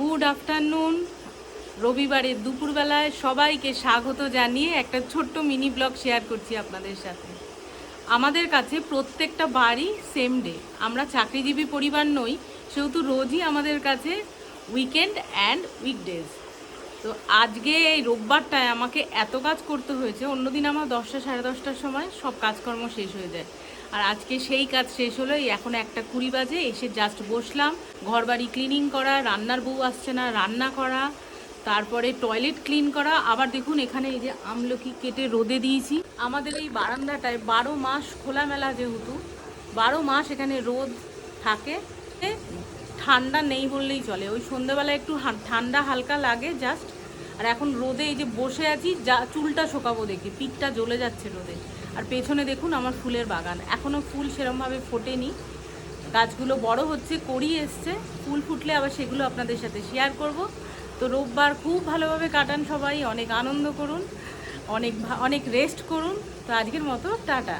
Good afternoon. রবিবারের দুপুরবেলায় সবাইকে স্বাগত জানিয়ে একটা ছোট্ট মিনি ব্লগ শেয়ার করছি আপনাদের সাথে। আমাদের কাছে প্রত্যেকটা বারই সেম ডে। আমরা চাকরিজীবী পরিবার নই, সেহেতু রোজই আমাদের কাছে উইকেন্ড অ্যান্ড উইকডেজ। তো আজকে এই রোববারটায় আমাকে এত কাজ করতে হয়েছে, অন্যদিন আমার 10টা সাড়ে 10টার সময় সব কাজকর্ম শেষ হয়ে যায়। আর আজকে সেই কাজ শেষ হলো, এখন 1:20 বাজে, এসে জাস্ট বসলাম। ঘর বাড়ি ক্লিনিং করা, রান্নার বউ আসছে না, রান্না করা, তারপরে টয়লেট ক্লিন করা। আবার দেখুন এখানে এই যে আমলকি কেটে রোদে দিয়েছি। আমাদের এই বারান্দাটায় 12 মাস খোলামেলা, যেহেতু 12 মাস এখানে রোদ থাকে, ঠান্ডা নেই বললেই চলে। ওই সন্ধ্যেবেলা একটু ঠান্ডা হালকা লাগে জাস্ট। আর এখন রোদে এই যে বসে আছি, যা চুলটা শোকাবো দেখে, পিঠটা জ্বলে যাচ্ছে রোদে। আর পেছনে দেখুন আমার ফুলের বাগান, এখনও ফুল সেরমভাবে ফোটেনি, গাছগুলো বড় হচ্ছে, কড়ি এসছে, ফুল ফুটলে আবার সেগুলো আপনাদের সাথে শেয়ার করব। তো রোববার খুব ভালোভাবে কাটান সবাই, অনেক আনন্দ করুন, অনেক অনেক রেস্ট করুন। তো আজকের মতো টাটা।